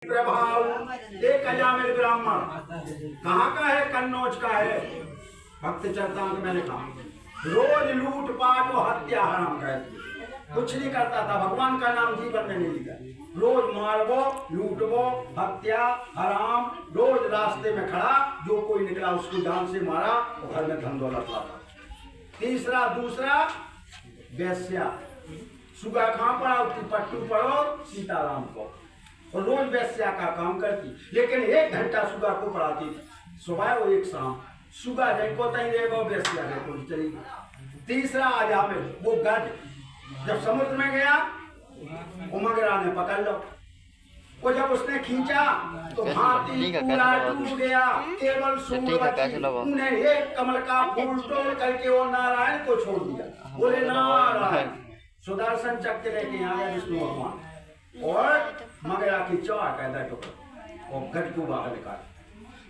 प्रभाव एक अजामिल ब्राह्मण कहाँ का है? कन्नौज का है। भक्त चरतांक मैंने कहा रोज लूट पाट और हत्या हराम कहती, कुछ नहीं करता था, भगवान का नाम जीवन में नहीं लिया। रोज मारबो, लूटबो, हत्या हराम, रोज रास्ते में खड़ा जो कोई निकला उसको जान से मारा और घर में धन दौलत लाता। तीसरा दूसरा वैश्या, सुगा कहाँ पड़ा उसकी पट्टू पड़ो सीताराम को, और रोज वैश्या का काम करती, लेकिन 1 घंटा सुगा को पढ़ाती सुबह और एक शाम। सुगा देखो तई देखो वैश्या देखो चली। तीसरा अजामिल वो गज, जब समुद्र में गया उमगरा ने पकड़ लो, वो जब उसने खींचा तो हाथी पूरा डूब गया, केवल सूर्यवती उन्हें एक कमल का फूल तोड़ करके वो नारायण को छोड़ दिया। बोले नारायण, सुदर्शन चक्र लेके आ गए विष्णु भगवान और मगरा की चौड़ा कैदा टुकड़ा और गज को बाहर निकाला।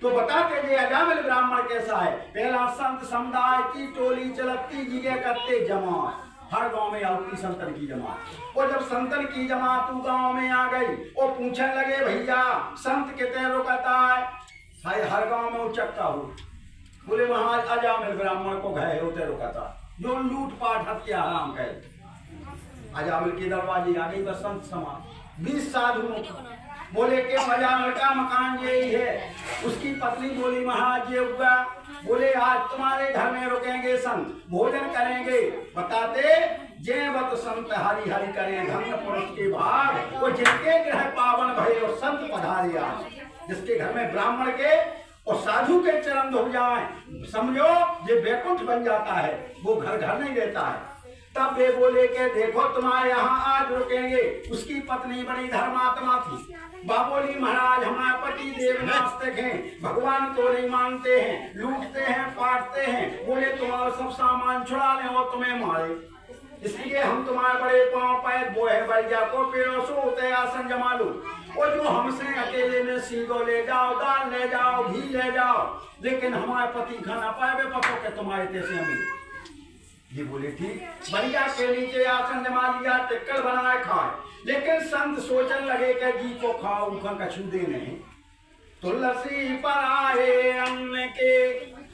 तो बताते ये अजामिल ब्राह्मण कैसा है? पहला संत समुदाय की टोली चलती जिगे करते जमात, हर गांव में आती संतन की जमात। और जब संतन की जमात गांव में आ गई और पूछने लगे भैया संत कितने रुकता है? हर गांव में उचकता हो। बोले वहां अजामिल ब्राह्मण को गए होते रुकता जो लूट पाट हत्या हराम कहे। अजामिल के दरवाजे आ गई बस संत समाज 20 साधु। बोले के अजामिल का मकान यही है। उसकी पत्नी बोली महाराज ये हुआ। बोले आज तुम्हारे घर में रुकेंगे संत, भोजन करेंगे। बताते जे वत संत हरि हरि करें धन्य पुरुष के भाग, वो जिनके ग्रह पावन भय और संत पधारे आज। जिसके घर में ब्राह्मण के और साधु के चरण धो जाए समझो ये वैकुंठ बन जाता है, वो घर घर नहीं रहता है। तब वे बोले के देखो तुम्हारे यहाँ आज रुकेंगे। उसकी पत्नी बड़ी धर्मात्मा थी। बाबोली महाराज हमारे पति देव नास्तिक हैं, भगवान को नहीं मानते हैं, लूटते हैं पाटते हैं। बोले तुम्हारा सब सामान छुड़ा ले और तुम्हें मारे, इसलिए हम तुम्हारे बड़े पांव पैर बोहे बैजा को पेड़ों से होते आसन जमा लो। और जो हमसे अकेले में सीधो ले जाओ, दाल ले जाओ, घी ले जाओ, लेकिन हमारे पति खाना पाए पतो के तुम्हारे कैसे हमें। ये बोले ठीक, बढ़िया के नीचे आसन जमा लिया, टिक्कल बनाए खाए। लेकिन संत सोचने लगे कि जी को खाओ उनका कछु दे नहीं। तुलसी पर आए अन्न के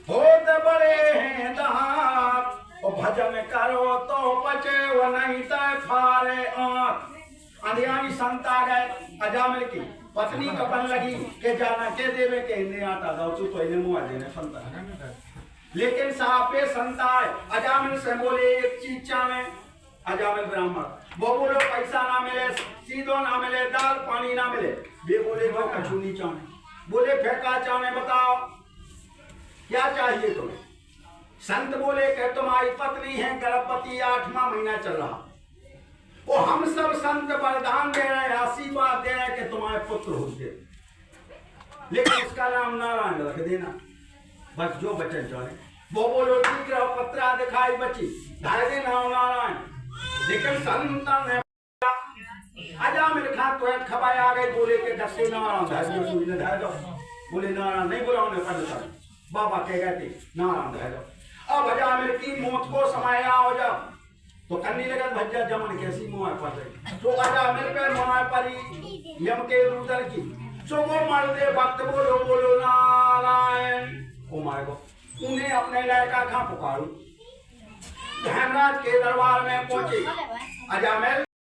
होत बड़े हैं दांत, और भजन करो तो पचे वो नहीं तय फारे आंख। अंधियानी संत आ गए। अजामिल की पत्नी कपन लगी के जाना के देवे के इन्हें आता था तो इन्हें मुआ देने संत। लेकिन साहब पे संत आए अजामिल से बोले एक चीज चाहे। अजामिल ब्राह्मण वो बोलो पैसा ना मिले, सीधो ना मिले, दाल पानी ना मिले। वे बोले भाई कछु नहीं चाहे। बोले फेंका चाहे बताओ क्या चाहिए तुम्हें? संत बोले कि तुम्हारी पत्नी है गर्भवती, 8वां महीना चल रहा, वो हम सब संत वरदान दे रहे हैं, आशीर्वाद दे रहे हैं कि तुम्हारे पुत्र हो गए, लेकिन उसका नाम नारायण रख देना, बस जो बचन चाहे। वो बोलो ठीक रहो, पत्रा दिखाई बची धाय दे नाम नारायण। लेकिन संतन ने अजामिल खा तो एक खबर आ गई। बोले के दस्ते नारायण धाय दो। बोले नारायण नहीं बोला उन्हें पढ़ बाबा कह गए थे नारायण धाय दो। अब अजामिल की मौत को समय आओ जब तो करने लगा भज्जा जमन कैसी मुँह पर रही। तो अजामिल पे मुँह परी यम के रुदर की सो वो मर दे भक्त बोलो बोलो नारायण। ओ मारे को उन्हें अपने लड़का कहाँ पुकारू। धर्मराज के दरबार में पहुंचे अजामिल।